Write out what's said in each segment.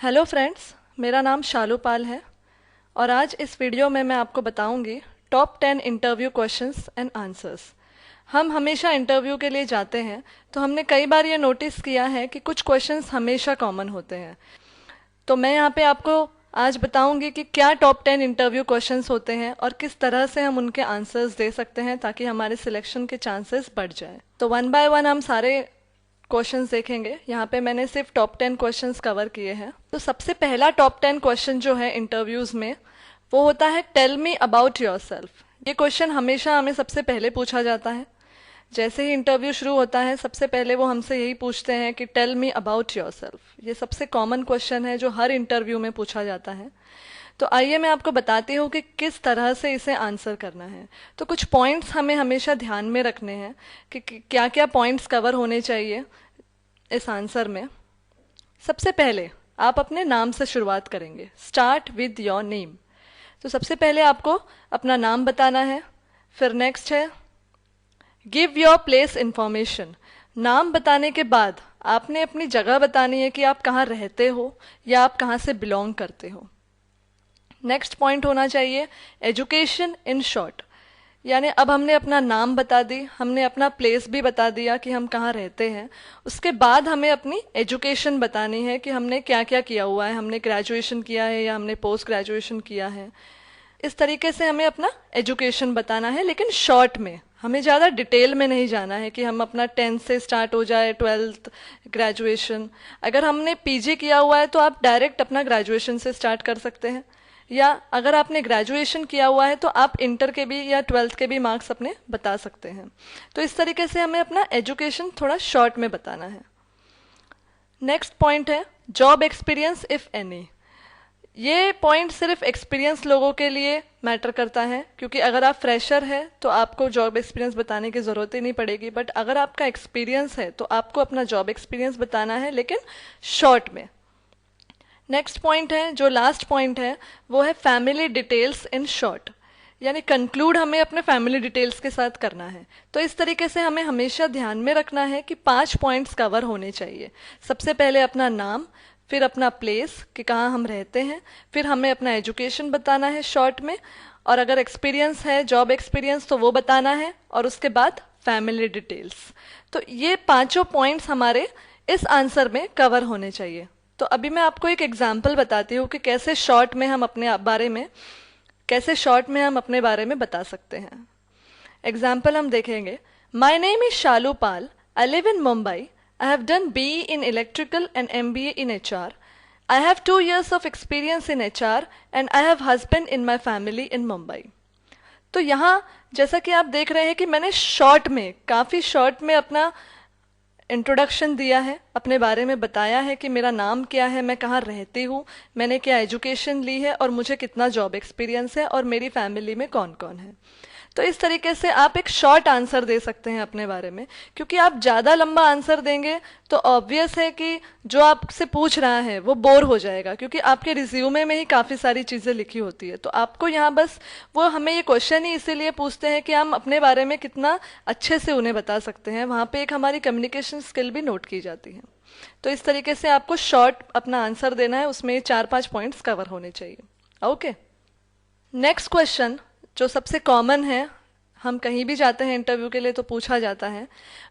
Hello friends, मेरा नाम शालू पाल है और आज इस वीडियो में मैं आपको बताऊंगी top 10 interview questions and answers. हम हमेशा इंटरव्यू के लिए जाते हैं तो हमने कई बार ये नोटिस किया है कि कुछ क्वेश्चंस हमेशा कॉमन होते हैं। तो मैं यहाँ पे आपको आज बताऊंगी कि क्या टॉप 10 इंटरव्यू क्वेश्चंस होते हैं और किस तरह से हम उनके आंसर्स दे सकते हैं ताकि हमारे सिलेक्शन के चांसेस बढ़ जाए। तो वन बाय वन हम सारे क्वेश्चंस देखेंगे। यहाँ पे मैंने सिर्फ टॉप 10 क्वेश्चंस कवर किए हैं। तो सबसे पहला टॉप 10 क्वेश्चन जो है इंटरव्यूज में वो होता है टेल मी अबाउट योरसेल्फ। ये क्वेश्चन हमेशा हमें सबसे पहले पूछा जाता है। जैसे ही इंटरव्यू शुरू होता है सबसे पहले वो हमसे यही पूछते हैं कि टेल मी अबाउट योरसेल्फ। ये सबसे कॉमन क्वेश्चन है जो हर इंटरव्यू में पूछा जाता है। तो आइए मैं आपको बताती हूँ कि किस तरह से इसे आंसर करना है। तो कुछ पॉइंट्स हमें हमेशा ध्यान में रखने हैं कि क्या क्या पॉइंट्स कवर होने चाहिए इस आंसर में। सबसे पहले आप अपने नाम से शुरुआत करेंगे। Start with your name. तो सबसे पहले आपको अपना नाम बताना है। फिर नेक्स्ट है गिव योर प्लेस इंफॉर्मेशन। नाम बताने के बाद आपने अपनी जगह बतानी है कि आप कहाँ रहते हो या आप कहाँ से बिलोंग करते हो। नेक्स्ट पॉइंट होना चाहिए एजुकेशन इन शॉर्ट। यानी अब हमने अपना नाम बता दी, हमने अपना प्लेस भी बता दिया कि हम कहाँ रहते हैं। उसके बाद हमें अपनी एजुकेशन बतानी है कि हमने क्या क्या किया हुआ है, हमने ग्रेजुएशन किया है या हमने पोस्ट ग्रेजुएशन किया है। इस तरीके से हमें अपना एजुकेशन बताना है, लेकिन शॉर्ट में। हमें ज़्यादा डिटेल में नहीं जाना है कि हम अपना 10th से स्टार्ट हो जाए 12th ग्रेजुएशन। अगर हमने पीजी किया हुआ है तो आप डायरेक्ट अपना ग्रेजुएशन से स्टार्ट कर सकते हैं, या अगर आपने ग्रेजुएशन किया हुआ है तो आप इंटर के भी या 12th के भी मार्क्स अपने बता सकते हैं। तो इस तरीके से हमें अपना एजुकेशन थोड़ा शॉर्ट में बताना है। नेक्स्ट पॉइंट है जॉब एक्सपीरियंस इफ एनी। ये पॉइंट सिर्फ एक्सपीरियंस लोगों के लिए मैटर करता है, क्योंकि अगर आप फ्रेशर हैं तो आपको जॉब एक्सपीरियंस बताने की ज़रूरत ही नहीं पड़ेगी। बट अगर आपका एक्सपीरियंस है तो आपको अपना जॉब एक्सपीरियंस बताना है, लेकिन शॉर्ट में। नेक्स्ट पॉइंट है, जो लास्ट पॉइंट है, वो है फैमिली डिटेल्स इन शॉर्ट। यानी कंक्लूड हमें अपने फैमिली डिटेल्स के साथ करना है। तो इस तरीके से हमें हमेशा ध्यान में रखना है कि 5 पॉइंट्स कवर होने चाहिए। सबसे पहले अपना नाम, फिर अपना प्लेस कि कहाँ हम रहते हैं, फिर हमें अपना एजुकेशन बताना है शॉर्ट में, और अगर एक्सपीरियंस है जॉब एक्सपीरियंस तो वो बताना है, और उसके बाद फैमिली डिटेल्स। तो ये 5 पॉइंट्स हमारे इस आंसर में कवर होने चाहिए। तो अभी मैं आपको एक एग्जाम्पल बताती हूँ कि कैसे शॉर्ट में हम अपने बारे में बता सकते हैं। एग्जाम्पल हम देखेंगे। My name is Shalu Pal, I live in Mumbai, I have done BE in electrical and MBA in HR. I have 2 years of experience in HR and I have husband in my family in Mumbai. तो यहाँ जैसा कि आप देख रहे हैं कि मैंने काफ़ी शॉर्ट में अपना इंट्रोडक्शन दिया है, अपने बारे में बताया है कि मेरा नाम क्या है, मैं कहाँ रहती हूँ, मैंने क्या एजुकेशन ली है और मुझे कितना जॉब एक्सपीरियंस है और मेरी फैमिली में कौन कौन है। तो इस तरीके से आप एक शॉर्ट आंसर दे सकते हैं अपने बारे में, क्योंकि आप ज़्यादा लंबा आंसर देंगे तो ऑब्वियस है कि जो आपसे पूछ रहा है वो बोर हो जाएगा, क्योंकि आपके रिज्यूमे में ही काफ़ी सारी चीज़ें लिखी होती है। तो आपको यहाँ बस वो हमें ये क्वेश्चन ही इसीलिए पूछते हैं कि हम अपने बारे में कितना अच्छे से उन्हें बता सकते हैं। वहाँ पर एक हमारी कम्युनिकेशन स्किल भी नोट की जाती है। तो इस तरीके से आपको शॉर्ट अपना आंसर देना है, उसमें 4-5 पॉइंट्स कवर होने चाहिए। ओके, नेक्स्ट क्वेश्चन जो सबसे कॉमन है, हम कहीं भी जाते हैं इंटरव्यू के लिए तो पूछा जाता है,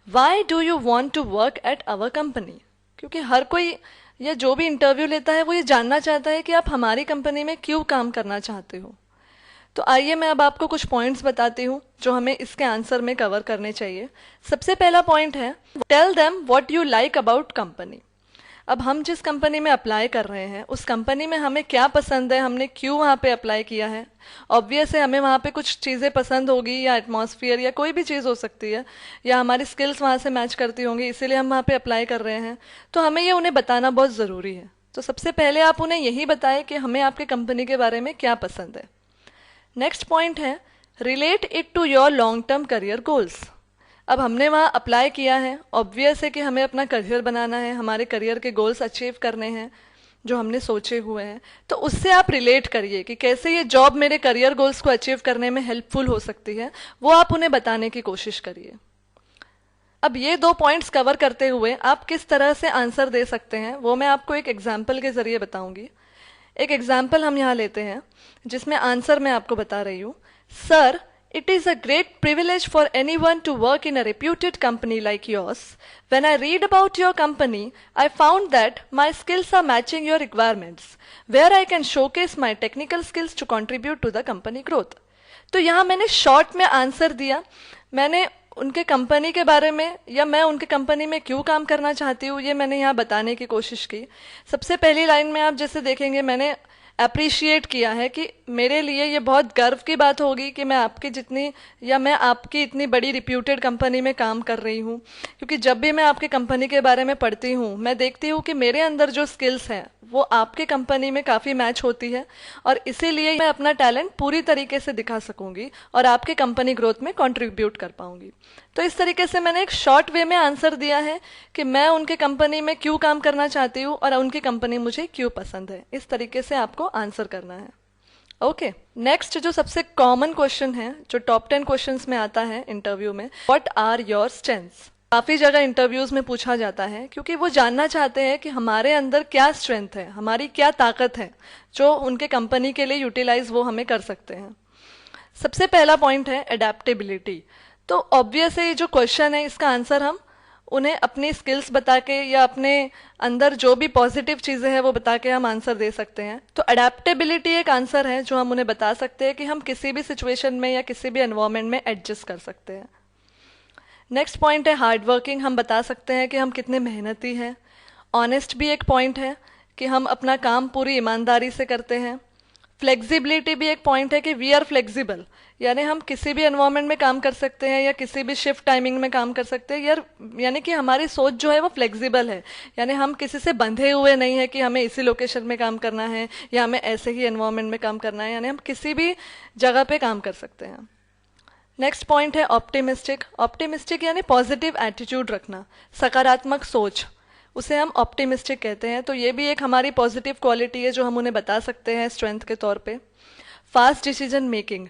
why do you want to work at our company. क्योंकि हर कोई या जो भी इंटरव्यू लेता है वो ये जानना चाहता है कि आप हमारी कंपनी में क्यों काम करना चाहते हो। तो आइए मैं अब आपको कुछ पॉइंट्स बताती हूँ जो हमें इसके आंसर में कवर करने चाहिए। सबसे पहला पॉइंट है tell them what you like about company. अब हम जिस कंपनी में अप्लाई कर रहे हैं उस कंपनी में हमें क्या पसंद है, हमने क्यों वहाँ पे अप्लाई किया है। ऑब्वियस है हमें वहाँ पे कुछ चीज़ें पसंद होगी, या एटमॉस्फेयर या कोई भी चीज़ हो सकती है, या हमारी स्किल्स वहाँ से मैच करती होंगी, इसीलिए हम वहाँ पे अप्लाई कर रहे हैं। तो हमें ये उन्हें बताना बहुत ज़रूरी है। तो सबसे पहले आप उन्हें यही बताएं कि हमें आपके कंपनी के बारे में क्या पसंद है। नेक्स्ट पॉइंट है relate it to your long term career goals. अब हमने वहाँ अप्लाई किया है, ऑब्वियस है कि हमें अपना करियर बनाना है, हमारे करियर के गोल्स अचीव करने हैं जो हमने सोचे हुए हैं। तो उससे आप रिलेट करिए कि कैसे ये जॉब मेरे करियर गोल्स को अचीव करने में हेल्पफुल हो सकती है, वो आप उन्हें बताने की कोशिश करिए। अब ये 2 पॉइंट्स कवर करते हुए आप किस तरह से आंसर दे सकते हैं वो मैं आपको एक एग्जाम्पल के ज़रिए बताऊंगी। एक एग्जाम्पल हम यहाँ लेते हैं जिसमें आंसर मैं आपको बता रही हूँ। Sir, it is a great privilege for anyone to work in a reputed company like yours. When I read about your company, I found that my skills are matching your requirements, where I can showcase my technical skills to contribute to the company growth. तो यहाँ मैंने short में answer दिया। मैंने उनके company के बारे में या मैं उनके कंपनी में क्यों काम करना चाहती हूँ ये मैंने यहाँ बताने की कोशिश की। सबसे पहली लाइन में आप जैसे देखेंगे मैंने अप्रिशिएट किया है कि मेरे लिए ये बहुत गर्व की बात होगी कि मैं आपकी जितनी या मैं आपकी इतनी बड़ी रिप्यूटेड कंपनी में काम कर रही हूँ, क्योंकि जब भी मैं आपकी कंपनी के बारे में पढ़ती हूँ मैं देखती हूँ कि मेरे अंदर जो स्किल्स हैं वो आपके कंपनी में काफ़ी मैच होती है और इसीलिए मैं अपना टैलेंट पूरी तरीके से दिखा सकूंगी और आपके कंपनी ग्रोथ में कंट्रीब्यूट कर पाऊंगी। तो इस तरीके से मैंने एक शॉर्ट वे में आंसर दिया है कि मैं उनके कंपनी में क्यों काम करना चाहती हूँ और उनकी कंपनी मुझे क्यों पसंद है। इस तरीके से आपको आंसर करना है। ओके, नेक्स्ट जो सबसे कॉमन क्वेश्चन है जो टॉप 10 क्वेश्चंस में आता है इंटरव्यू में, व्हाट आर योर स्ट्रेंथ्स। काफ़ी जगह इंटरव्यूज़ में पूछा जाता है क्योंकि वो जानना चाहते हैं कि हमारे अंदर क्या स्ट्रेंथ है, हमारी क्या ताकत है जो उनके कंपनी के लिए यूटिलाइज वो हमें कर सकते हैं। सबसे पहला पॉइंट है एडेप्टेबिलिटी। तो ऑब्वियस है ये जो क्वेश्चन है इसका आंसर हम उन्हें अपनी स्किल्स बता के या अपने अंदर जो भी पॉजिटिव चीज़ें हैं वो बता के हम आंसर दे सकते हैं। तो अडेप्टेबिलिटी एक आंसर है जो हम उन्हें बता सकते हैं कि हम किसी भी सिचुएशन में या किसी भी एनवायरनमेंट में एडजस्ट कर सकते हैं। नेक्स्ट पॉइंट है हार्ड वर्किंग। हम बता सकते हैं कि हम कितने मेहनती हैं। ऑनेस्ट भी एक पॉइंट है कि हम अपना काम पूरी ईमानदारी से करते हैं। फ्लेक्सिबिलिटी भी एक पॉइंट है कि वी आर फ्लेक्सिबल, यानी हम किसी भी एनवायरनमेंट में काम कर सकते हैं या किसी भी शिफ्ट टाइमिंग में काम कर सकते हैं यानी कि हमारी सोच जो है वो फ्लेक्सिबल है, यानी हम किसी से बंधे हुए नहीं है कि हमें इसी लोकेशन में काम करना है या हमें ऐसे ही एनवायरनमेंट में काम करना है, यानी हम किसी भी जगह पे काम कर सकते हैं। नेक्स्ट पॉइंट है ऑप्टिमिस्टिक। ऑप्टिमिस्टिक यानी पॉजिटिव एटीट्यूड रखना, सकारात्मक सोच, उसे हम ऑप्टिमिस्टिक कहते हैं। तो ये भी एक हमारी पॉजिटिव क्वालिटी है जो हम उन्हें बता सकते हैं स्ट्रेंथ के तौर पे। फास्ट डिसीजन मेकिंग,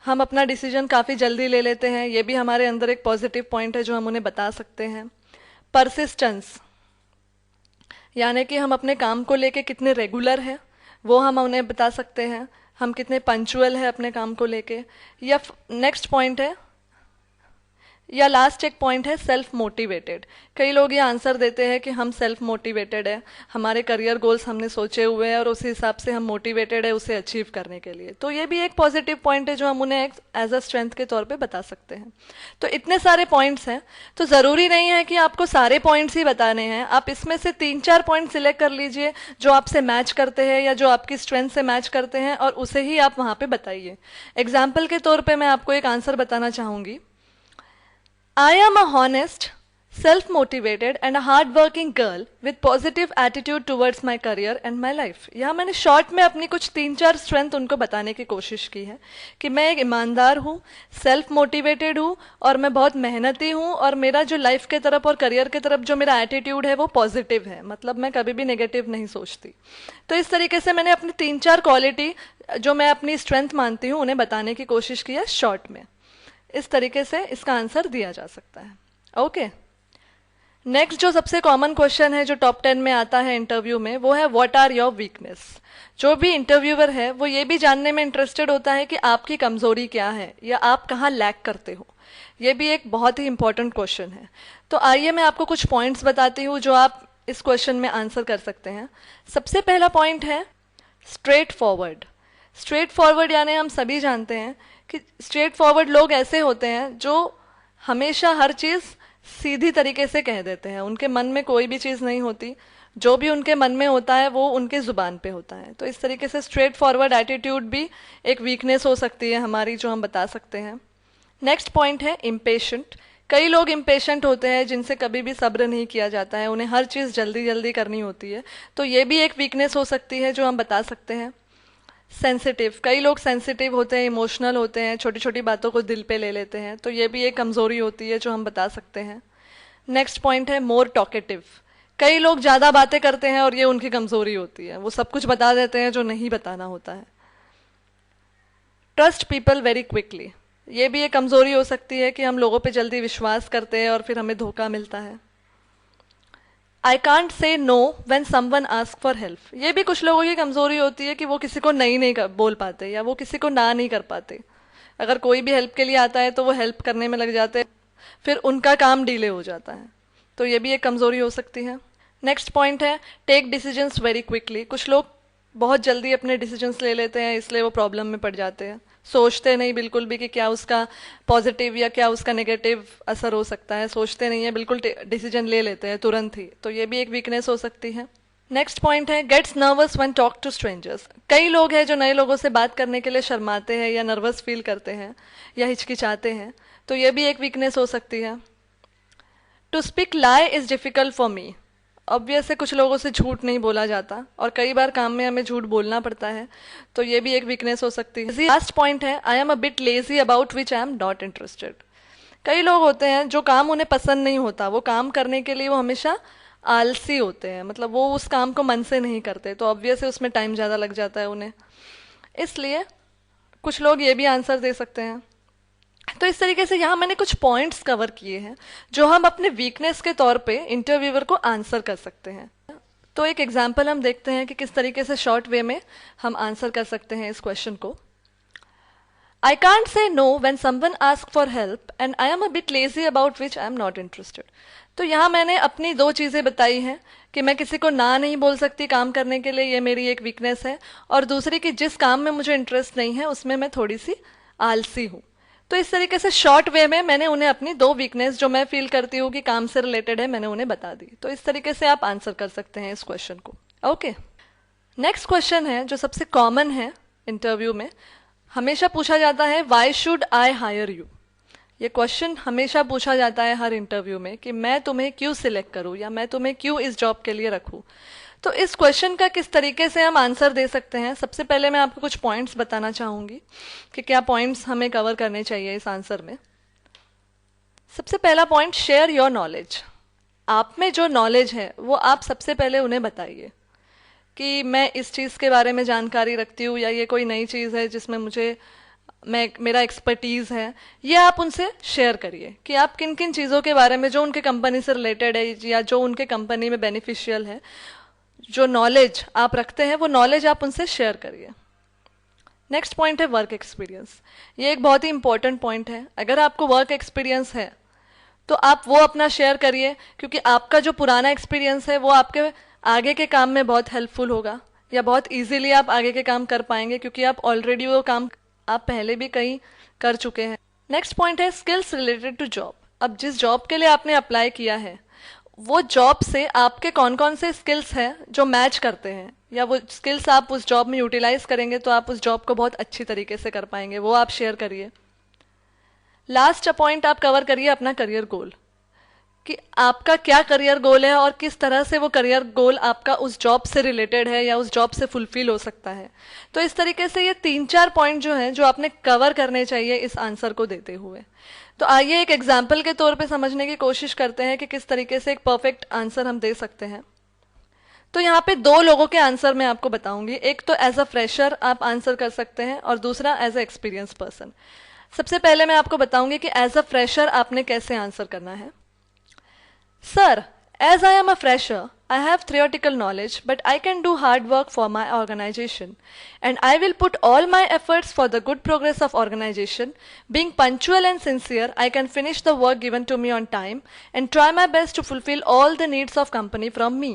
हम अपना डिसीजन काफ़ी जल्दी ले लेते हैं, ये भी हमारे अंदर एक पॉजिटिव पॉइंट है जो हम उन्हें बता सकते हैं। परसिस्टेंस, यानी कि हम अपने काम को लेके कितने रेगुलर हैं वो हम उन्हें बता सकते हैं, हम कितने पंचुअल है अपने काम को लेके। या नेक्स्ट पॉइंट है या लास्ट एक पॉइंट है सेल्फ मोटिवेटेड। कई लोग ये आंसर देते हैं कि हम सेल्फ मोटिवेटेड है, हमारे करियर गोल्स हमने सोचे हुए हैं और उसी हिसाब से हम मोटिवेटेड है उसे अचीव करने के लिए। तो ये भी एक पॉजिटिव पॉइंट है जो हम उन्हें एज अ स्ट्रेंथ के तौर पे बता सकते हैं। तो इतने सारे पॉइंट्स हैं, तो ज़रूरी नहीं है कि आपको सारे पॉइंट्स ही बताने हैं। आप इसमें से 3-4 पॉइंट सिलेक्ट कर लीजिए जो आपसे मैच करते हैं या जो आपकी स्ट्रेंथ से मैच करते हैं और उसे ही आप वहाँ पे बताइए। एग्जाम्पल के तौर पर मैं आपको एक आंसर बताना चाहूँगी। I am a honest, self-motivated and a hard-working girl with positive attitude towards my career and my life। यहाँ मैंने शॉर्ट में अपनी कुछ 3-4 स्ट्रेंथ उनको बताने की कोशिश की है कि मैं एक ईमानदार हूँ, सेल्फ मोटिवेटेड हूँ और मैं बहुत मेहनती हूँ और मेरा जो लाइफ के तरफ और करियर के तरफ जो मेरा एटीट्यूड है वो पॉजिटिव है, मतलब मैं कभी भी नेगेटिव नहीं सोचती। तो इस तरीके से मैंने अपनी 3-4 क्वालिटी जो मैं अपनी स्ट्रेंथ मानती हूँ उन्हें बताने की कोशिश की है शॉर्ट में। इस तरीके से इसका आंसर दिया जा सकता है। ओके, नेक्स्ट जो सबसे कॉमन क्वेश्चन है जो टॉप 10 में आता है इंटरव्यू में वो है व्हाट आर योर वीकनेस। जो भी इंटरव्यूअर है वो ये भी जानने में इंटरेस्टेड होता है कि आपकी कमजोरी क्या है या आप कहाँ लैक करते हो। ये भी एक बहुत ही इंपॉर्टेंट क्वेश्चन है। तो आइए मैं आपको कुछ पॉइंट्स बताती हूँ जो आप इस क्वेश्चन में आंसर कर सकते हैं। सबसे पहला पॉइंट है स्ट्रेट फॉरवर्ड। स्ट्रेट फॉरवर्ड यानी हम सभी जानते हैं कि स्ट्रेट फॉरवर्ड लोग ऐसे होते हैं जो हमेशा हर चीज़ सीधी तरीके से कह देते हैं, उनके मन में कोई भी चीज़ नहीं होती, जो भी उनके मन में होता है वो उनके ज़ुबान पे होता है। तो इस तरीके से स्ट्रेट फॉरवर्ड एटीट्यूड भी एक वीकनेस हो सकती है हमारी जो हम बता सकते हैं। नेक्स्ट पॉइंट है इम्पेशेंट। कई लोग इम्पेशेंट होते हैं जिनसे कभी भी सब्र नहीं किया जाता है, उन्हें हर चीज़ जल्दी जल्दी करनी होती है, तो ये भी एक वीकनेस हो सकती है जो हम बता सकते हैं। सेंसिटिव, कई लोग सेंसिटिव होते हैं, इमोशनल होते हैं, छोटी छोटी बातों को दिल पे ले लेते हैं, तो ये भी एक कमज़ोरी होती है जो हम बता सकते हैं। नेक्स्ट पॉइंट है मोर टॉकेटिव। कई लोग ज़्यादा बातें करते हैं और ये उनकी कमज़ोरी होती है, वो सब कुछ बता देते हैं जो नहीं बताना होता है। ट्रस्ट पीपल वेरी क्विकली, ये भी एक कमज़ोरी हो सकती है कि हम लोगों पे जल्दी विश्वास करते हैं और फिर हमें धोखा मिलता है। I can't say know when someone ask for help, ये भी कुछ लोगों की कमज़ोरी होती है कि वो किसी को नहीं बोल पाते या वो किसी को ना नहीं कर पाते। अगर कोई भी हेल्प के लिए आता है तो वो हेल्प करने में लग जाते हैं, फिर उनका काम डिले हो जाता है। तो ये भी एक कमज़ोरी हो सकती है। नेक्स्ट पॉइंट है टेक डिसीजंस वेरी क्विकली। कुछ लोग बहुत जल्दी अपने डिसीजंस ले लेते हैं, इसलिए वो प्रॉब्लम में पड़ जाते हैं। सोचते नहीं बिल्कुल भी कि क्या उसका पॉजिटिव या क्या उसका नेगेटिव असर हो सकता है, सोचते नहीं है, बिल्कुल डिसीजन ले लेते हैं तुरंत ही। तो ये भी एक वीकनेस हो सकती है। नेक्स्ट पॉइंट है gets nervous when talk to strangers. कई लोग हैं जो नए लोगों से बात करने के लिए शर्माते हैं या नर्वस फील करते हैं या हिचकिचाते हैं, तो ये भी एक वीकनेस हो सकती है। To speak lie is difficult for me. Obvious है कुछ लोगों से झूठ नहीं बोला जाता और कई बार काम में हमें झूठ बोलना पड़ता है, तो ये भी एक वीकनेस हो सकती है। लास्ट पॉइंट है I am a bit lazy about which I am not interested. कई लोग होते हैं जो काम उन्हें पसंद नहीं होता, वो काम करने के लिए वो हमेशा आलसी होते हैं, मतलब वो उस काम को मन से नहीं करते, तो ऑब्वियस है उसमें टाइम ज़्यादा लग जाता है उन्हें। इसलिए कुछ लोग ये भी आंसर दे सकते हैं। तो इस तरीके से यहाँ मैंने कुछ पॉइंट्स कवर किए हैं जो हम अपने वीकनेस के तौर पे इंटरव्यूअर को आंसर कर सकते हैं। तो एक एग्जांपल हम देखते हैं कि किस तरीके से शॉर्ट वे में हम आंसर कर सकते हैं इस क्वेश्चन को। I can't say know when someone ask for help and I am a bit lazy about which I am not interested. तो यहाँ मैंने अपनी दो चीज़ें बताई हैं कि मैं किसी को ना नहीं बोल सकती काम करने के लिए, ये मेरी एक वीकनेस है, और दूसरी कि जिस काम में मुझे इंटरेस्ट नहीं है उसमें मैं थोड़ी सी आलसी हूँ। तो इस तरीके से शॉर्ट वे में मैंने उन्हें अपनी दो वीकनेस जो मैं फील करती हूँ कि काम से रिलेटेड है, मैंने उन्हें बता दी। तो इस तरीके से आप आंसर कर सकते हैं इस क्वेश्चन को। ओके, नेक्स्ट क्वेश्चन है जो सबसे कॉमन है इंटरव्यू में, हमेशा पूछा जाता है why should I hire you. ये क्वेश्चन हमेशा पूछा जाता है हर इंटरव्यू में कि मैं तुम्हें क्यों सिलेक्ट करूँ या मैं तुम्हें क्यों इस जॉब के लिए रखूँ। तो इस क्वेश्चन का किस तरीके से हम आंसर दे सकते हैं, सबसे पहले मैं आपको कुछ पॉइंट्स बताना चाहूँगी कि क्या पॉइंट्स हमें कवर करने चाहिए इस आंसर में। सबसे पहला पॉइंट, शेयर योर नॉलेज। आप में जो नॉलेज है वो आप सबसे पहले उन्हें बताइए कि मैं इस चीज़ के बारे में जानकारी रखती हूँ या ये कोई नई चीज़ है जिसमें मेरा एक्सपर्टीज़ है, ये आप उनसे शेयर करिए कि आप किन किन चीज़ों के बारे में जो उनके कंपनी से रिलेटेड है या जो उनके कंपनी में बेनिफिशियल है, जो नॉलेज आप रखते हैं वो नॉलेज आप उनसे शेयर करिए। नेक्स्ट पॉइंट है वर्क एक्सपीरियंस। ये एक बहुत ही इंपॉर्टेंट पॉइंट है। अगर आपको वर्क एक्सपीरियंस है तो आप वो अपना शेयर करिए, क्योंकि आपका जो पुराना एक्सपीरियंस है वो आपके आगे के काम में बहुत हेल्पफुल होगा या बहुत इजीली आप आगे के काम कर पाएंगे, क्योंकि आप ऑलरेडी वो काम आप पहले भी कहीं कर चुके हैं। नेक्स्ट पॉइंट है स्किल्स रिलेटेड टू जॉब। अब जिस जॉब के लिए आपने अप्लाई किया है वो जॉब से आपके कौन कौन से स्किल्स हैं जो मैच करते हैं, या वो स्किल्स आप उस जॉब में यूटिलाइज करेंगे तो आप उस जॉब को बहुत अच्छी तरीके से कर पाएंगे, वो आप शेयर करिए। लास्ट पॉइंट आप कवर करिए अपना करियर गोल, कि आपका क्या करियर गोल है और किस तरह से वो करियर गोल आपका उस जॉब से रिलेटेड है या उस जॉब से फुलफिल हो सकता है। तो इस तरीके से ये 3-4 पॉइंट जो हैं जो आपने कवर करने चाहिए इस आंसर को देते हुए। तो आइए एक एग्जाम्पल के तौर पे समझने की कोशिश करते हैं कि किस तरीके से एक परफेक्ट आंसर हम दे सकते हैं। तो यहाँ पे दो लोगों के आंसर मैं आपको बताऊंगी। एक तो एज अ फ्रेशर आप आंसर कर सकते हैं और दूसरा एज अ एक्सपीरियंस पर्सन। सबसे पहले मैं आपको बताऊंगी कि एज अ फ्रेशर आपने कैसे आंसर करना है। Sir, as I am a fresher, I have theoretical knowledge, but I can do hard work for my organization, and I will put all my efforts for the good progress of organization. Being punctual and sincere, I can finish the work given to me on time and try my best to fulfill all the needs of company from me.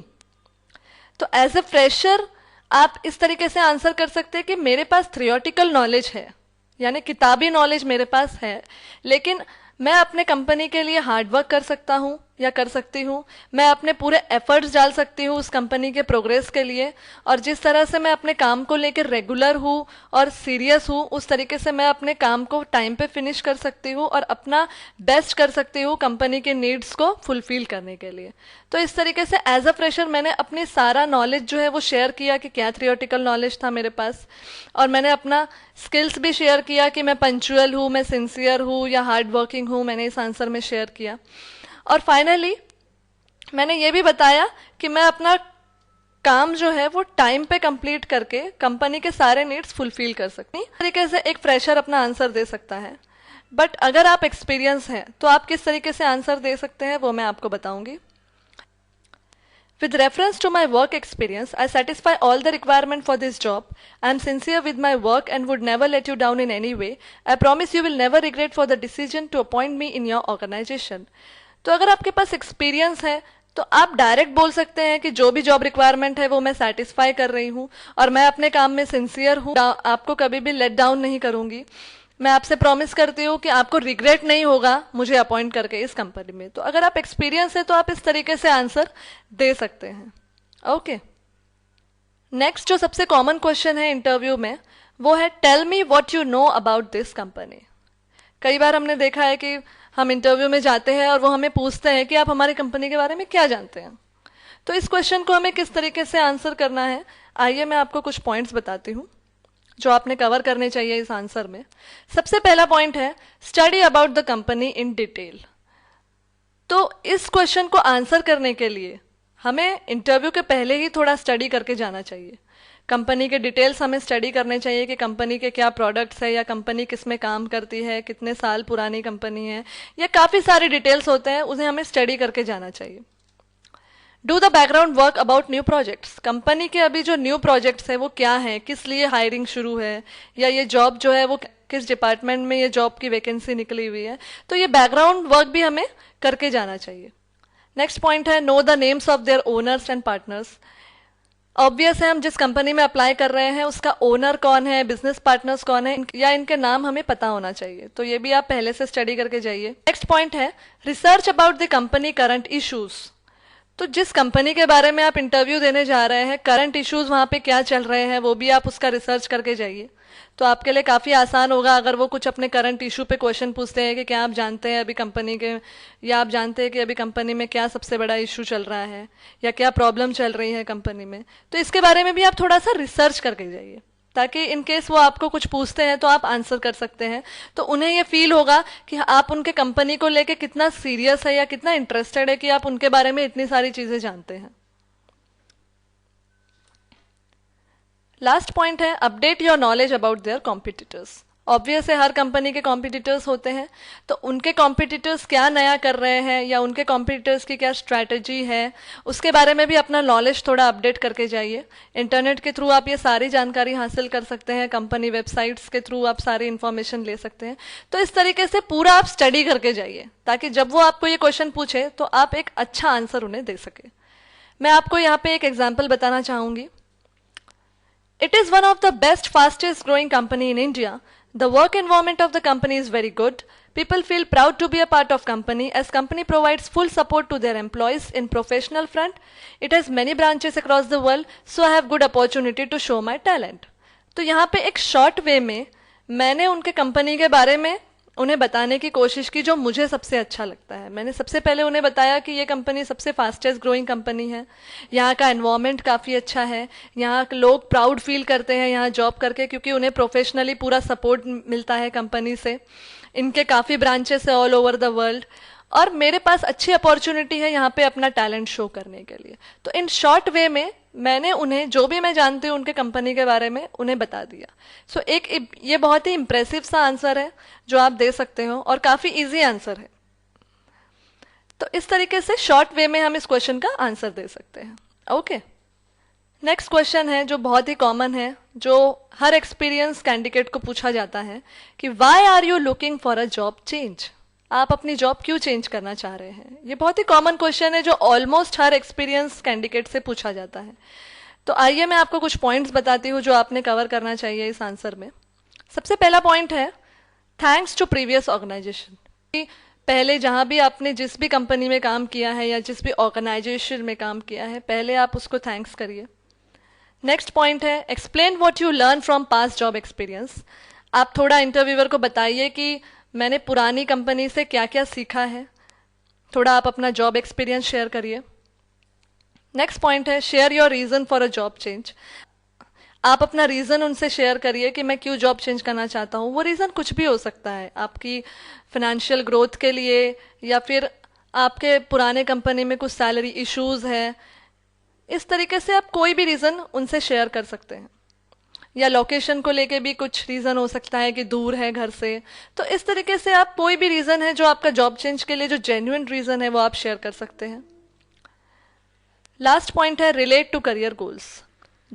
तो as a fresher आप इस तरीके से answer कर सकते हैं कि मेरे पास थियोरटिकल नॉलेज है, यानी किताबी नॉलेज मेरे पास है, लेकिन मैं अपने कंपनी के लिए हार्डवर्क कर सकता हूँ या कर सकती हूँ, मैं अपने पूरे एफर्ट्स डाल सकती हूँ उस कंपनी के प्रोग्रेस के लिए, और जिस तरह से मैं अपने काम को लेकर रेगुलर हूँ और सीरियस हूँ उस तरीके से मैं अपने काम को टाइम पे फिनिश कर सकती हूँ और अपना बेस्ट कर सकती हूँ कंपनी के नीड्स को फुलफिल करने के लिए। तो इस तरीके से एज अ फ्रेशर मैंने अपनी सारा नॉलेज जो है वो शेयर किया कि क्या थियोरटिकल नॉलेज था मेरे पास, और मैंने अपना स्किल्स भी शेयर किया कि मैं पंचुअल हूँ, मैं सिंसियर हूँ या हार्ड वर्किंग हूँ, मैंने इस आंसर में शेयर किया। और फाइनली मैंने ये भी बताया कि मैं अपना काम जो है वो टाइम पे कंप्लीट करके कंपनी के सारे नीड्स फुलफिल कर सकती हूँ। इस तरीके से एक फ्रेशर अपना आंसर दे सकता है। बट अगर आप एक्सपीरियंस हैं तो आप किस तरीके से आंसर दे सकते हैं वो मैं आपको बताऊंगी. With reference to my work experience, I satisfy all the requirement for this job. I am sincere with my work and would never let you down in any way. I promise you will never regret for the decision to appoint me in your organization. तो अगर आपके पास experience है तो आप direct बोल सकते हैं कि जो भी जॉब रिक्वायरमेंट है वो मैं सेटिस्फाई कर रही हूँ और मैं अपने काम में सिंसियर हूँ, आपको कभी भी लेट डाउन नहीं करूँगी. मैं आपसे प्रॉमिस करती हूँ कि आपको रिग्रेट नहीं होगा मुझे अपॉइंट करके इस कंपनी में. तो अगर आप एक्सपीरियंस है तो आप इस तरीके से आंसर दे सकते हैं. ओके. नेक्स्ट जो सबसे कॉमन क्वेश्चन है इंटरव्यू में वो है tell me what you know about this company. कई बार हमने देखा है कि हम इंटरव्यू में जाते हैं और वो हमें पूछते हैं कि आप हमारी कंपनी के बारे में क्या जानते हैं. तो इस क्वेश्चन को हमें किस तरीके से आंसर करना है, आइए मैं आपको कुछ पॉइंट्स बताती हूँ जो आपने कवर करने चाहिए इस आंसर में. सबसे पहला पॉइंट है study about the company in detail. तो इस क्वेश्चन को आंसर करने के लिए हमें इंटरव्यू के पहले ही थोड़ा स्टडी करके जाना चाहिए. कंपनी के डिटेल्स हमें स्टडी करने चाहिए कि कंपनी के क्या प्रोडक्ट्स है या कंपनी किस में काम करती है, कितने साल पुरानी कंपनी है, या काफ़ी सारे डिटेल्स होते हैं, उन्हें हमें स्टडी करके जाना चाहिए. Do the background work about new projects. Company के अभी जो न्यू प्रोजेक्ट्स है वो क्या है, किस लिए हायरिंग शुरू है, या ये जॉब जो है वो किस डिपार्टमेंट में ये जॉब की वैकेंसी निकली हुई है. तो ये बैकग्राउंड वर्क भी हमें करके जाना चाहिए. नेक्स्ट पॉइंट है know the names of their owners and partners. Obvious है हम जिस कंपनी में अप्लाई कर रहे हैं उसका ओनर कौन है, बिजनेस पार्टनर्स कौन है, या इनके नाम हमें पता होना चाहिए. तो ये भी आप पहले से स्टडी करके जाइए. नेक्स्ट पॉइंट है research about the company current issues. तो जिस कंपनी के बारे में आप इंटरव्यू देने जा रहे हैं, करंट इश्यूज वहाँ पे क्या चल रहे हैं वो भी आप उसका रिसर्च करके जाइए. तो आपके लिए काफ़ी आसान होगा अगर वो कुछ अपने करंट इशू पे क्वेश्चन पूछते हैं कि क्या आप जानते हैं अभी कंपनी के, या आप जानते हैं कि अभी कंपनी में क्या सबसे बड़ा इशू चल रहा है या क्या प्रॉब्लम चल रही है कंपनी में. तो इसके बारे में भी आप थोड़ा सा रिसर्च करके जाइए ताकि इन केस वो आपको कुछ पूछते हैं तो आप आंसर कर सकते हैं. तो उन्हें ये फील होगा कि आप उनके कंपनी को लेके कितना सीरियस है या कितना इंटरेस्टेड है कि आप उनके बारे में इतनी सारी चीज़ें जानते हैं. लास्ट पॉइंट है update your knowledge about their competitors. Obvious है हर कंपनी के कॉम्पिटिटर्स होते हैं, तो उनके कॉम्पिटिटर्स क्या नया कर रहे हैं या उनके कॉम्पिटिटर्स की क्या स्ट्रैटेजी है उसके बारे में भी अपना नॉलेज थोड़ा अपडेट करके जाइए. इंटरनेट के थ्रू आप ये सारी जानकारी हासिल कर सकते हैं, कंपनी वेबसाइट्स के थ्रू आप सारी इन्फॉर्मेशन ले सकते हैं. तो इस तरीके से पूरा आप स्टडी करके जाइए ताकि जब वो आपको ये क्वेश्चन पूछे तो आप एक अच्छा आंसर उन्हें दे सके. मैं आपको यहाँ पे एक एग्जाम्पल बताना चाहूँगी. It is one of the best, fastest growing company in India. The work environment of the company is very good. People feel proud to be a part of company as company provides full support to their employees in professional front. It has many branches across the world, so I have good opportunity to show my talent. तो यहाँ पे एक short way में मैंने उनके company के बारे में उन्हें बताने की कोशिश की जो मुझे सबसे अच्छा लगता है. मैंने सबसे पहले उन्हें बताया कि ये कंपनी सबसे फास्टेस्ट ग्रोइंग कंपनी है, यहाँ का एनवायरनमेंट काफ़ी अच्छा है, यहाँ के लोग प्राउड फील करते हैं यहाँ जॉब करके क्योंकि उन्हें प्रोफेशनली पूरा सपोर्ट मिलता है कंपनी से, इनके काफ़ी ब्रांचेस है ऑल ओवर द वर्ल्ड, और मेरे पास अच्छी अपॉर्चुनिटी है यहाँ पे अपना टैलेंट शो करने के लिए. तो इन शॉर्ट वे में मैंने उन्हें जो भी मैं जानती हूँ उनके कंपनी के बारे में उन्हें बता दिया. सो ये बहुत ही इम्प्रेसिव सा आंसर है जो आप दे सकते हो और काफ़ी इजी आंसर है. तो इस तरीके से शॉर्ट वे में हम इस क्वेश्चन का आंसर दे सकते हैं. ओके. नेक्स्ट क्वेश्चन है जो बहुत ही कॉमन है, जो हर एक्सपीरियंस कैंडिडेट को पूछा जाता है कि why are you looking for a job change. आप अपनी जॉब क्यों चेंज करना चाह रहे हैं. ये बहुत ही कॉमन क्वेश्चन है जो ऑलमोस्ट हर एक्सपीरियंस कैंडिडेट से पूछा जाता है. तो आइए मैं आपको कुछ पॉइंट्स बताती हूँ जो आपने कवर करना चाहिए इस आंसर में. सबसे पहला पॉइंट है थैंक्स टू प्रीवियस ऑर्गेनाइजेशन. पहले जहाँ भी आपने जिस भी कंपनी में काम किया है या जिस भी ऑर्गेनाइजेशन में काम किया है पहले आप उसको थैंक्स करिए. नेक्स्ट पॉइंट है explain what you learn from past job experience. आप थोड़ा इंटरव्यूअर को बताइए कि मैंने पुरानी कंपनी से क्या क्या सीखा है, थोड़ा आप अपना जॉब एक्सपीरियंस शेयर करिए. नेक्स्ट पॉइंट है share your reason for a job change. आप अपना रीज़न उनसे शेयर करिए कि मैं क्यों जॉब चेंज करना चाहता हूँ. वो रीज़न कुछ भी हो सकता है, आपकी फाइनेंशियल ग्रोथ के लिए या फिर आपके पुराने कंपनी में कुछ सैलरी इश्यूज़ है. इस तरीके से आप कोई भी रीज़न उनसे शेयर कर सकते हैं. या लोकेशन को लेके भी कुछ रीज़न हो सकता है कि दूर है घर से। तो इस तरीके से आप कोई भी रीज़न है जो आपका जॉब चेंज के लिए जो जेन्युइन रीज़न है वो आप शेयर कर सकते हैं। लास्ट पॉइंट है relate to career goals.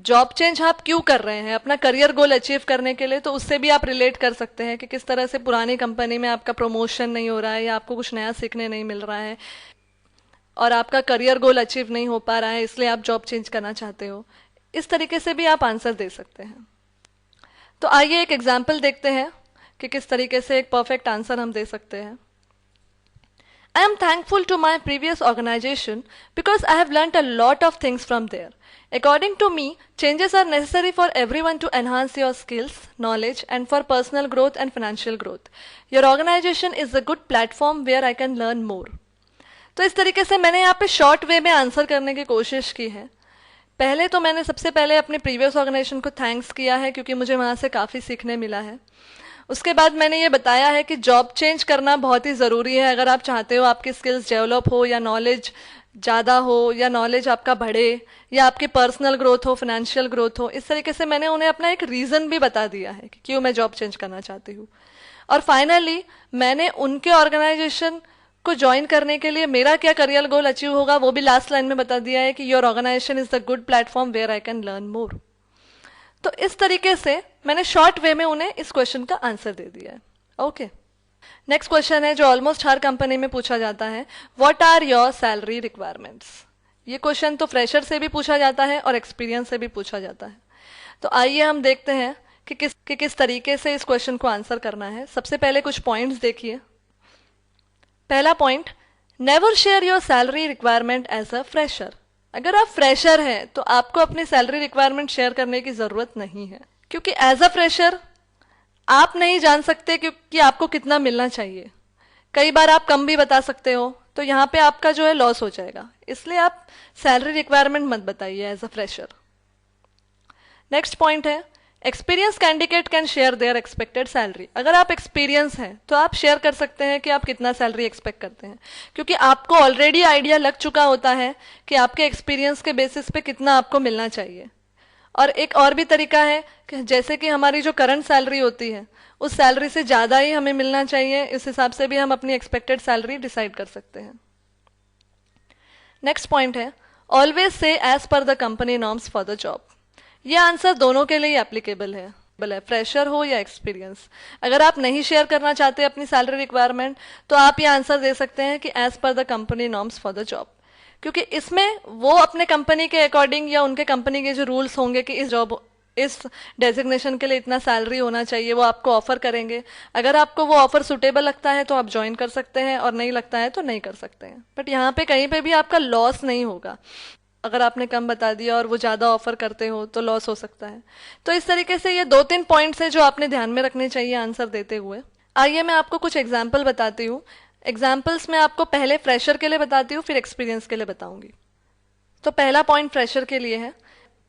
Job change आप क्यों कर रहे हैं? अपना करियर गोल अचीव करने के लिए, तो उससे भी आप रिलेट कर सकते हैं कि किस तरह से पुरानी कंपनी में आपका प्रमोशन नहीं हो रहा है या आपको कुछ नया सीखने नहीं मिल रहा है और आपका करियर गोल अचीव नहीं हो पा रहा है, इसलिए आप जॉब चेंज करना चाहते हो। इस तरीके से भी आप आंसर दे सकते हैं। तो आइए एक एग्जाम्पल देखते हैं कि किस तरीके से एक परफेक्ट आंसर हम दे सकते हैं। I am thankful to my previous organization because I have learnt a lot of things from there. According to me, changes are necessary for everyone to enhance your skills, knowledge, and for personal growth and financial growth. Your organization is a good platform where I can learn more. तो इस तरीके से मैंने यहाँ पे short way में answer करने की कोशिश की है। पहले तो मैंने सबसे पहले अपने प्रीवियस ऑर्गेनाइजेशन को थैंक्स किया है क्योंकि मुझे वहाँ से काफ़ी सीखने मिला है। उसके बाद मैंने ये बताया है कि जॉब चेंज करना बहुत ही ज़रूरी है अगर आप चाहते हो आपकी स्किल्स डेवलप हो या नॉलेज ज़्यादा हो या नॉलेज आपका बढ़े या आपकी पर्सनल ग्रोथ हो, फाइनेंशियल ग्रोथ हो। इस तरीके से मैंने उन्हें अपना एक रीज़न भी बता दिया है कि क्यों मैं जॉब चेंज करना चाहती हूँ। और फाइनली मैंने उनके ऑर्गेनाइजेशन को ज्वाइन करने के लिए मेरा क्या करियर गोल अचीव होगा वो भी लास्ट लाइन में बता दिया है कि your organisation is the good platform where I can learn more. तो इस तरीके से मैंने शॉर्ट वे में उन्हें इस क्वेश्चन का आंसर दे दिया है। ओके, नेक्स्ट क्वेश्चन है जो ऑलमोस्ट हर कंपनी में पूछा जाता है, what are your salary requirements. ये क्वेश्चन तो फ्रेशर से भी पूछा जाता है और एक्सपीरियंस से भी पूछा जाता है। तो आइए हम देखते हैं कि किस तरीके से इस क्वेश्चन को आंसर करना है। सबसे पहले कुछ पॉइंट्स देखिए। पहला point, never share your salary requirement as a fresher. अगर आप फ्रेशर हैं तो आपको अपनी सैलरी रिक्वायरमेंट शेयर करने की ज़रूरत नहीं है, क्योंकि एज अ फ्रेशर आप नहीं जान सकते कि आपको कितना मिलना चाहिए। कई बार आप कम भी बता सकते हो, तो यहाँ पे आपका जो है लॉस हो जाएगा। इसलिए आप सैलरी रिक्वायरमेंट मत बताइए as a fresher. Next point है, experience candidate can share their expected salary. अगर आप एक्सपीरियंस हैं तो आप शेयर कर सकते हैं कि आप कितना सैलरी एक्सपेक्ट करते हैं, क्योंकि आपको ऑलरेडी आइडिया लग चुका होता है कि आपके एक्सपीरियंस के बेसिस पे कितना आपको मिलना चाहिए। और एक और भी तरीका है कि जैसे कि हमारी जो करंट सैलरी होती है उस सैलरी से ज़्यादा ही हमें मिलना चाहिए, इस हिसाब से भी हम अपनी एक्सपेक्टेड सैलरी डिसाइड कर सकते हैं। नेक्स्ट पॉइंट है, always say as per the company norms for the job. ये आंसर दोनों के लिए एप्लीकेबल है, फ्रेशर हो या एक्सपीरियंस। अगर आप नहीं शेयर करना चाहते अपनी सैलरी रिक्वायरमेंट तो आप ये आंसर दे सकते हैं कि as per the company norms for the job, क्योंकि इसमें वो अपने कंपनी के अकॉर्डिंग या उनके कंपनी के जो रूल्स होंगे कि इस डेजिग्नेशन के लिए इतना सैलरी होना चाहिए वो आपको ऑफर करेंगे। अगर आपको वो ऑफर सुटेबल लगता है तो आप ज्वाइन कर सकते हैं और नहीं लगता है तो नहीं कर सकते हैं। बट यहाँ पे कहीं पे भी आपका लॉस नहीं होगा। अगर आपने कम बता दिया और वो ज़्यादा ऑफर करते हो तो लॉस हो सकता है। तो इस तरीके से ये 2-3 पॉइंट्स हैं जो आपने ध्यान में रखने चाहिए आंसर देते हुए। आइए मैं आपको कुछ एग्जाम्पल बताती हूँ। एग्जाम्पल्स मैं आपको पहले फ्रेशर के लिए बताती हूँ, फिर एक्सपीरियंस के लिए बताऊंगी। तो पहला पॉइंट फ्रेशर के लिए है,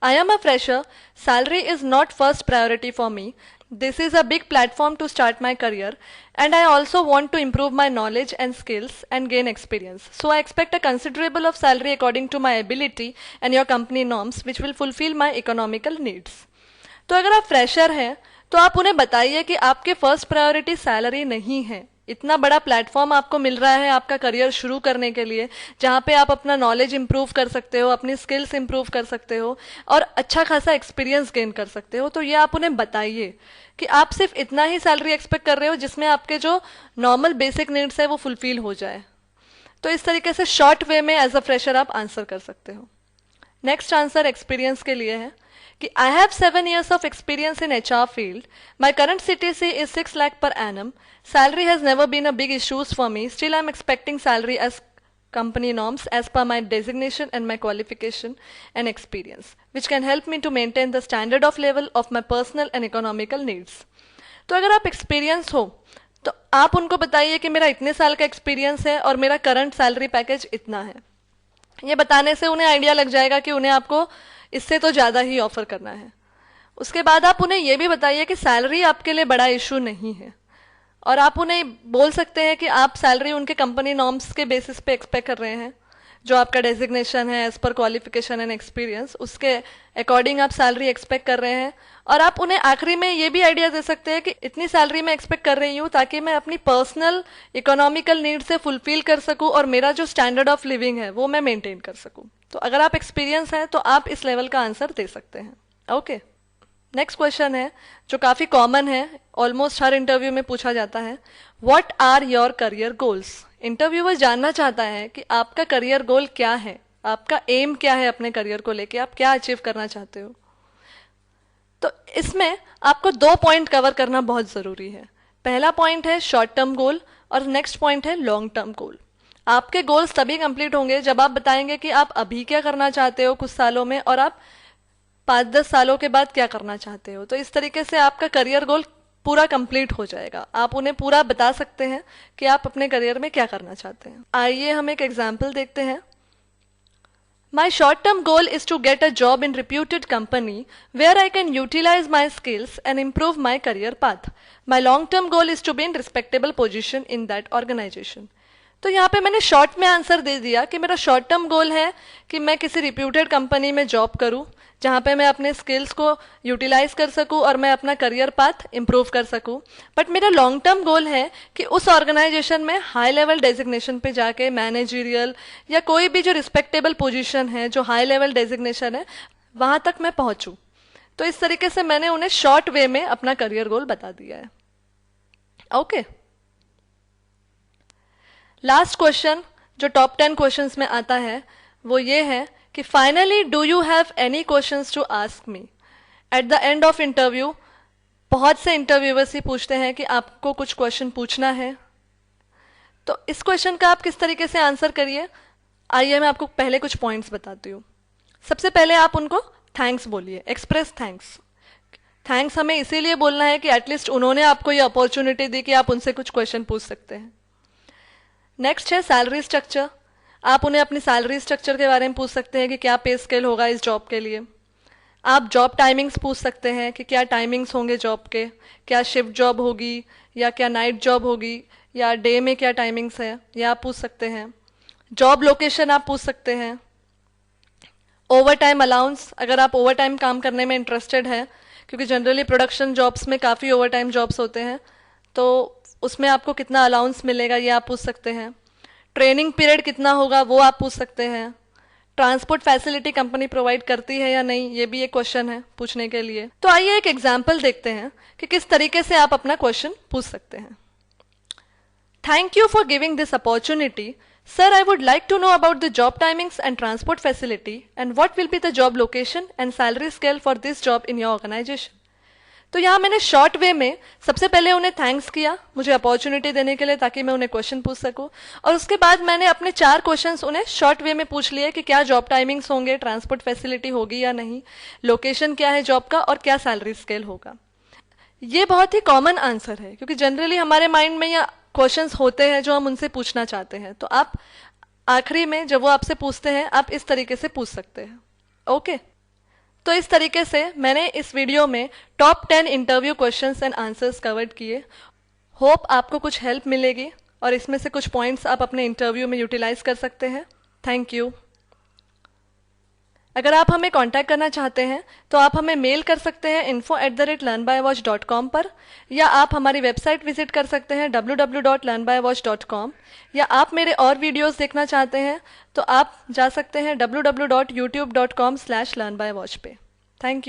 I am a fresher. Salary is not first priority for me. This is a big platform to start my career, and I also want to improve my knowledge and skills and gain experience. So I expect a considerable of salary according to my ability and your company norms, which will fulfill my economical needs. तो अगर आप fresher हैं तो आप उन्हें बताइए कि आपके फर्स्ट प्रायोरिटी सैलरी नहीं है। इतना बड़ा प्लेटफॉर्म आपको मिल रहा है आपका करियर शुरू करने के लिए, जहाँ पे आप अपना नॉलेज इंप्रूव कर सकते हो, अपनी स्किल्स इंप्रूव कर सकते हो और अच्छा खासा एक्सपीरियंस गेन कर सकते हो। तो ये आप उन्हें बताइए कि आप सिर्फ इतना ही सैलरी एक्सपेक्ट कर रहे हो जिसमें आपके जो नॉर्मल बेसिक नीड्स है वो फुलफिल हो जाए। तो इस तरीके से शॉर्ट वे में एज अ फ्रेशर आप आंसर कर सकते हो। नेक्स्ट आंसर एक्सपीरियंस के लिए है कि I have 7 years of experience in HR field. My current CTC is 6 lakh per annum. Salary has never been a big issue for me. Still, I'm expecting salary as company norms as per my designation and my qualification and experience, which can help me to maintain the standard of level of my personal and economical needs. तो अगर आप experience हो तो आप उनको बताइए कि मेरा इतने साल का एक्सपीरियंस है और मेरा करंट सैलरी पैकेज इतना है। ये बताने से उन्हें आइडिया लग जाएगा कि उन्हें आपको इससे तो ज़्यादा ही ऑफर करना है। उसके बाद आप उन्हें यह भी बताइए कि सैलरी आपके लिए बड़ा इशू नहीं है, और आप उन्हें बोल सकते हैं कि आप सैलरी उनके कंपनी नॉर्म्स के बेसिस पे एक्सपेक्ट कर रहे हैं। जो आपका डेजिग्नेशन है as per qualification and experience, उसके अकॉर्डिंग आप सैलरी एक्सपेक्ट कर रहे हैं। और आप उन्हें आखिरी में ये भी आइडिया दे सकते हैं कि इतनी सैलरी मैं एक्सपेक्ट कर रही हूँ ताकि मैं अपनी पर्सनल इकोनॉमिकल नीड से फुलफिल कर सकूँ और मेरा जो स्टैंडर्ड ऑफ लिविंग है वो मैं मेंटेन कर सकूँ। तो अगर आप एक्सपीरियंस हैं तो आप इस लेवल का आंसर दे सकते हैं। ओके, नेक्स्ट क्वेश्चन है जो काफ़ी कॉमन है, ऑलमोस्ट हर इंटरव्यू में पूछा जाता है। What are your career goals? Interviewer जानना चाहता है कि आपका करियर गोल क्या है, आपका एम क्या है अपने करियर को लेके, आप क्या अचीव करना चाहते हो। तो इसमें आपको 2 पॉइंट कवर करना बहुत ज़रूरी है। पहला पॉइंट है शॉर्ट टर्म गोल और नेक्स्ट पॉइंट है लॉन्ग टर्म गोल। आपके गोल्स तभी कंप्लीट होंगे जब आप बताएंगे कि आप अभी क्या करना चाहते हो कुछ सालों में, और आप 5-10 सालों के बाद क्या करना चाहते हो। तो इस तरीके से आपका करियर गोल पूरा कंप्लीट हो जाएगा, आप उन्हें पूरा बता सकते हैं कि आप अपने करियर में क्या करना चाहते हैं। आइए हम एक एग्जाम्पल देखते हैं। My short-term goal is to get a job in reputed company where I can utilize my skills and improve my career path. My long-term goal is to be in respectable position in that organization. तो यहाँ पे मैंने short में answer दे दिया कि मेरा short term goal है कि मैं किसी रिप्यूटेड कंपनी में जॉब करूँ जहाँ पे मैं अपने स्किल्स को यूटिलाइज कर सकूँ और मैं अपना करियर पाथ इम्प्रूव कर सकूँ। बट मेरा लॉन्ग टर्म गोल है कि उस ऑर्गेनाइजेशन में हाई लेवल डेजिग्नेशन पे जाके मैनेजरियल या कोई भी जो रिस्पेक्टेबल पोजीशन है, जो हाई लेवल डेजिग्नेशन है, वहाँ तक मैं पहुँचूँ। तो इस तरीके से मैंने उन्हें शॉर्ट वे में अपना करियर गोल बता दिया है। ओके, लास्ट क्वेश्चन जो टॉप 10 क्वेश्चंस में आता है वो ये है कि finally do you have any questions to ask me? At the end of interview बहुत से इंटरव्यूअर्स ही पूछते हैं कि आपको कुछ क्वेश्चन पूछना है। तो इस क्वेश्चन का आप किस तरीके से आंसर करिए, आइए मैं आपको पहले कुछ पॉइंट्स बताती हूँ। सबसे पहले आप उनको थैंक्स बोलिए, एक्सप्रेस थैंक्स। थैंक्स हमें इसीलिए बोलना है कि एटलीस्ट उन्होंने आपको ये अपॉर्चुनिटी दी कि आप उनसे कुछ क्वेश्चन पूछ सकते हैं। नेक्स्ट है सैलरी स्ट्रक्चर। आप उन्हें अपनी सैलरी स्ट्रक्चर के बारे में पूछ सकते हैं कि क्या पे स्केल होगा इस जॉब के लिए। आप जॉब टाइमिंग्स पूछ सकते हैं कि क्या टाइमिंग्स होंगे जॉब के, क्या शिफ्ट जॉब होगी या क्या नाइट जॉब होगी या डे में क्या टाइमिंग्स है, यह आप पूछ सकते हैं। जॉब लोकेशन आप पूछ सकते हैं। ओवर टाइम अलाउंस, अगर आप ओवर टाइम काम करने में इंटरेस्टेड हैं, क्योंकि जनरली प्रोडक्शन जॉब्स में काफ़ी ओवर टाइम जॉब्स होते हैं, तो उसमें आपको कितना अलाउंस मिलेगा ये आप पूछ सकते हैं। ट्रेनिंग पीरियड कितना होगा वो आप पूछ सकते हैं। ट्रांसपोर्ट फैसिलिटी कंपनी प्रोवाइड करती है या नहीं, ये भी एक क्वेश्चन है पूछने के लिए। तो आइए एक एग्जाम्पल देखते हैं कि किस तरीके से आप अपना क्वेश्चन पूछ सकते हैं। Thank you for giving this opportunity sir, I would like to know about the job timings and transport facility and what will be the job location and salary scale for this job in your organisation. तो यहाँ मैंने short way में सबसे पहले उन्हें thanks किया मुझे opportunity देने के लिए ताकि मैं उन्हें क्वेश्चन पूछ सकूं, और उसके बाद मैंने अपने 4 क्वेश्चंस उन्हें शॉर्ट वे में पूछ लिए कि क्या जॉब टाइमिंग्स होंगे, ट्रांसपोर्ट फैसिलिटी होगी या नहीं, लोकेशन क्या है जॉब का, और क्या सैलरी स्केल होगा। ये बहुत ही कॉमन आंसर है क्योंकि जनरली हमारे माइंड में यह क्वेश्चंस होते हैं जो हम उनसे पूछना चाहते हैं। तो आप आखिरी में जब वो आपसे पूछते हैं आप इस तरीके से पूछ सकते हैं। ओके, तो इस तरीके से मैंने इस वीडियो में top 10 interview questions and answers covered किए। होप आपको कुछ हेल्प मिलेगी और इसमें से कुछ पॉइंट्स आप अपने इंटरव्यू में यूटिलाइज कर सकते हैं। Thank you. अगर आप हमें कांटेक्ट करना चाहते हैं तो आप हमें मेल कर सकते हैं info@learnbywatch.com पर, या आप हमारी वेबसाइट विजिट कर सकते हैं www.learnbywatch.com, या आप मेरे और वीडियोस देखना चाहते हैं तो आप जा सकते हैं www.youtube.com/learnbywatch पे। Thank you.